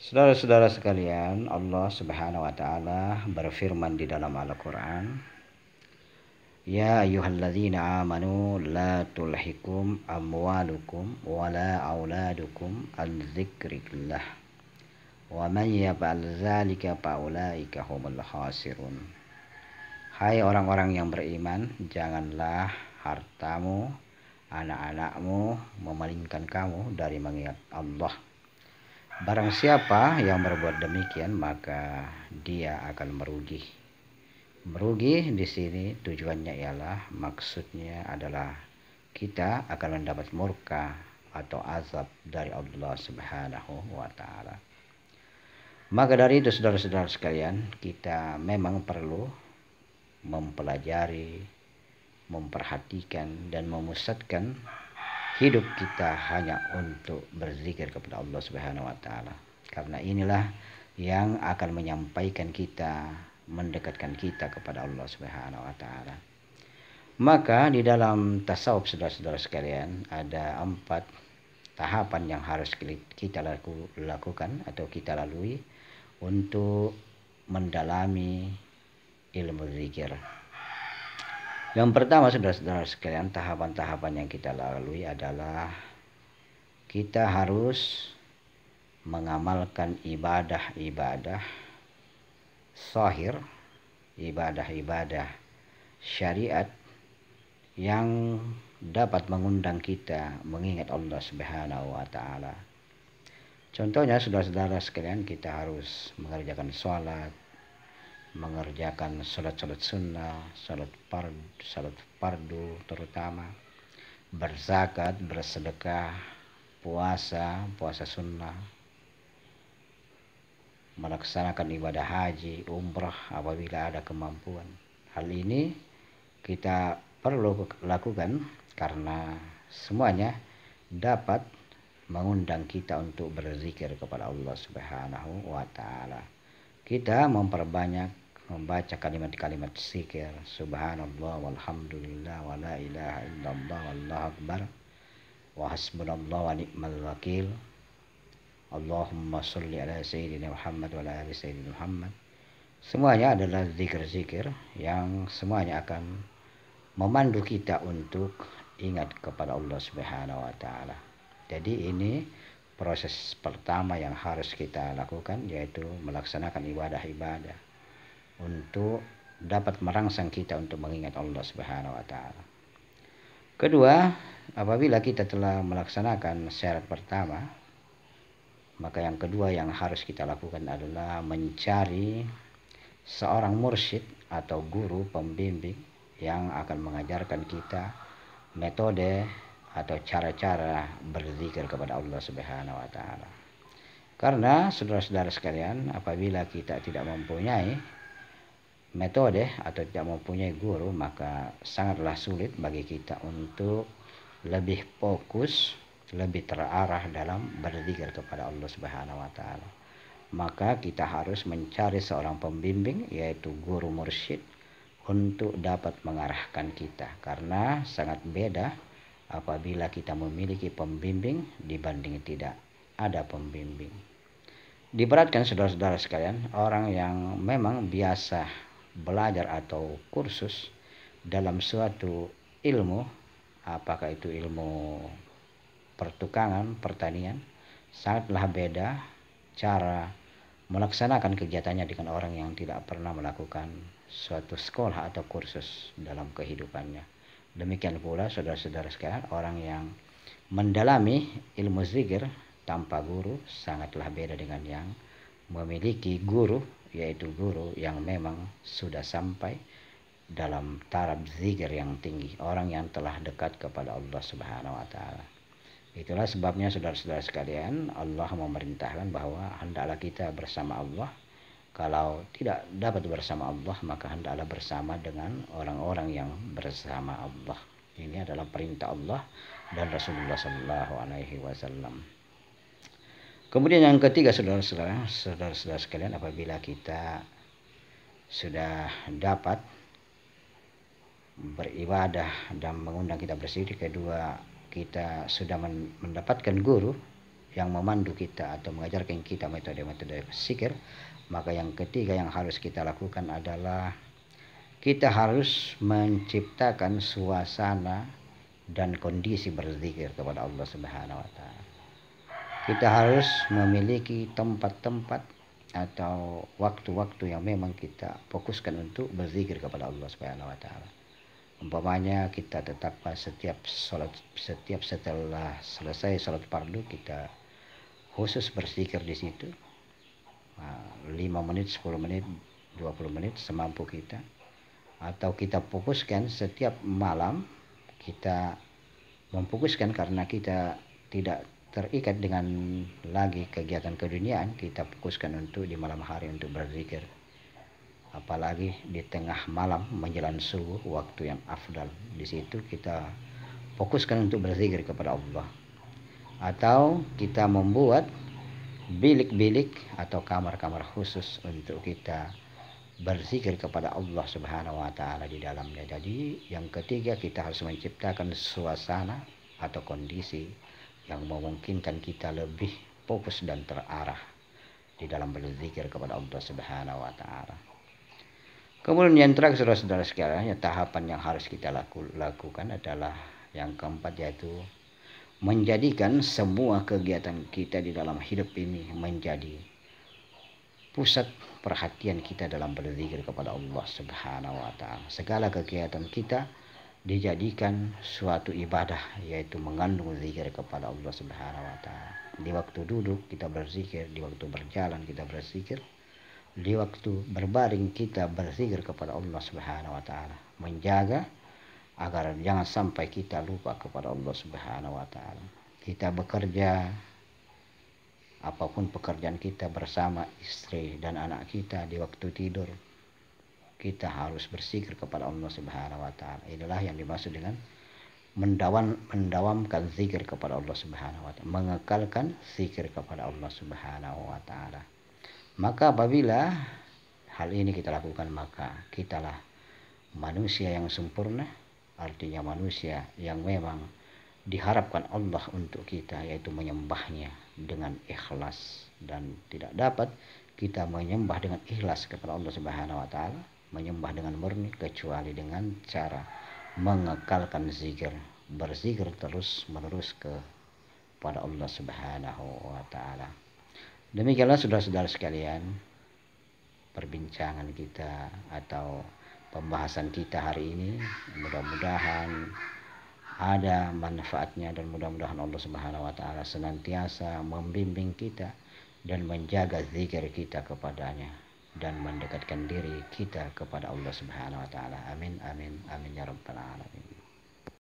Saudara-saudara sekalian, Allah Subhanahu wa taala berfirman di dalam Al-Qur'an, "Ya ayyuhalladzina amanu la tulhikum amwalukum wala auladukum an dzikrillah wa man yaf'al dzalika faulaika humul khasirun." Hai orang-orang yang beriman, janganlah hartamu, anak-anakmu memalingkan kamu dari mengingat Allah. Barang siapa yang berbuat demikian, maka dia akan merugi. Merugi di sini tujuannya ialah, maksudnya adalah kita akan mendapat murka atau azab dari Allah Subhanahu wa taala. Maka dari itu saudara-saudara sekalian, kita memang perlu mempelajari, memperhatikan dan memusatkan hidup kita hanya untuk berzikir kepada Allah Subhanahu wa taala. Karena inilah yang akan menyampaikan kita, mendekatkan kita kepada Allah Subhanahu wa taala. Maka di dalam tasawuf saudara-saudara sekalian ada 4 tahapan yang harus kita lakukan atau kita lalui untuk mendalami ilmu zikir. Yang pertama saudara-saudara sekalian, tahapan-tahapan yang kita lalui adalah kita harus mengamalkan ibadah-ibadah zahir, ibadah-ibadah syariat yang dapat mengundang kita mengingat Allah Subhanahu wa taala. Contohnya saudara-saudara sekalian, kita harus mengerjakan sholat, mengerjakan salat sunnah, salat fardu terutama, berzakat, bersedekah, puasa sunnah, melaksanakan ibadah haji, umrah apabila ada kemampuan. Hal ini kita perlu lakukan karena semuanya dapat mengundang kita untuk berzikir kepada Allah Subhanahu wa taala. Kita memperbanyak membaca kalimat-kalimat zikir, subhanallah walhamdulillah wa la ilaha illallah wallahu akbar wa hasbunallah wa ni'mal wakil, Allahumma sholli ala sayyidina Muhammad wa ala ali sayyidina Muhammad. Semuanya adalah zikir-zikir yang semuanya akan memandu kita untuk ingat kepada Allah Subhanahu wa taala. Jadi ini proses pertama yang harus kita lakukan, yaitu melaksanakan ibadah-ibadah untuk dapat merangsang kita untuk mengingat Allah Subhanahu wa taala. Kedua, apabila kita telah melaksanakan syarat pertama, maka yang kedua yang harus kita lakukan adalah mencari seorang mursyid atau guru pembimbing yang akan mengajarkan kita metode atau cara-cara berzikir kepada Allah Subhanahu wa taala. Karena saudara-saudara sekalian, apabila kita tidak mempunyai metode atau tidak mempunyai guru, maka sangatlah sulit bagi kita untuk lebih fokus, lebih terarah dalam berzikir kepada Allah Subhanahu wa taala. Maka kita harus mencari seorang pembimbing, yaitu guru mursyid, untuk dapat mengarahkan kita, karena sangat beda apabila kita memiliki pembimbing dibanding tidak ada pembimbing. Diberatkan saudara-saudara sekalian, orang yang memang biasa belajar atau kursus dalam suatu ilmu, apakah itu ilmu pertukangan, pertanian, sangatlah beda cara melaksanakan kegiatannya dengan orang yang tidak pernah melakukan suatu sekolah atau kursus dalam kehidupannya. Demikian pula saudara-saudara sekalian, orang yang mendalami ilmu zikir tanpa guru sangatlah beda dengan yang memiliki guru, yaitu guru yang memang sudah sampai dalam taraf zikir yang tinggi, orang yang telah dekat kepada Allah Subhanahu wa taala. Itulah sebabnya saudara-saudara sekalian, Allah memerintahkan bahwa hendaklah kita bersama Allah. Kalau tidak dapat bersama Allah, maka hendaklah bersama dengan orang-orang yang bersama Allah. Ini adalah perintah Allah dan Rasulullah sallallahu alaihi wasallam. Kemudian yang ketiga saudara-saudara sekalian, apabila kita sudah dapat beribadah dan mengundang kita berzikir, kedua kita sudah mendapatkan guru, yang memandu kita atau mengajarkan kita metode-metode zikir, maka yang ketiga yang harus kita lakukan adalah kita harus menciptakan suasana dan kondisi berzikir kepada Allah Subhanahu wa taala. Kita harus memiliki tempat-tempat atau waktu-waktu yang memang kita fokuskan untuk berzikir kepada Allah Subhanahu wa taala. Umpamanya kita tetapkan setiap setelah selesai salat fardu kita khusus berzikir di situ. 5 menit, 10 menit, 20 menit semampu kita. Atau kita fokuskan setiap malam kita memfokuskan karena kita tidak terikat dengan lagi kegiatan keduniaan, kita fokuskan untuk di malam hari untuk berzikir. Apalagi di tengah malam menjelang subuh, waktu yang afdal. Di situ kita fokuskan untuk berzikir kepada Allah. Atau kita membuat bilik-bilik atau kamar-kamar khusus untuk kita berzikir kepada Allah Subhanahu wa taala di dalamnya. Jadi yang ketiga kita harus menciptakan suasana atau kondisi yang memungkinkan kita lebih fokus dan terarah di dalam berzikir kepada Allah Subhanahu wa taala. Kemudian yang terakhir saudara-saudara sekalian, tahapan yang harus kita lakukan adalah yang keempat, yaitu menjadikan semua kegiatan kita di dalam hidup ini menjadi pusat perhatian kita dalam berzikir kepada Allah Subhanahu wa taala. Segala kegiatan kita dijadikan suatu ibadah, yaitu mengandung zikir kepada Allah Subhanahu wa taala. Di waktu duduk kita berzikir, di waktu berjalan kita berzikir, di waktu berbaring kita berzikir kepada Allah Subhanahu wa taala. Menjaga agar jangan sampai kita lupa kepada Allah Subhanahu wa taala. Kita bekerja, apapun pekerjaan kita bersama istri dan anak kita, di waktu tidur kita harus berzikir kepada Allah Subhanahu wa taala. Inilah yang dimaksud dengan mendawamkan zikir kepada Allah Subhanahu wa taala, mengekalkan zikir kepada Allah Subhanahu wa taala. Maka apabila hal ini kita lakukan, maka kitalah manusia yang sempurna, artinya manusia yang memang diharapkan Allah untuk kita, yaitu menyembahnya dengan ikhlas. Dan tidak dapat kita menyembah dengan ikhlas kepada Allah Subhanahu wa taala, menyembah dengan murni, kecuali dengan cara mengekalkan zikir, berzikir terus menerus kepada Allah Subhanahu wa taala. Demikianlah saudara-saudara sekalian perbincangan kita atau pembahasan kita hari ini. Mudah-mudahan ada manfaatnya dan mudah-mudahan Allah Subhanahu wa taala senantiasa membimbing kita dan menjaga zikir kita kepadanya dan mendekatkan diri kita kepada Allah Subhanahu wa taala. Amin amin amin ya rabbal alamin.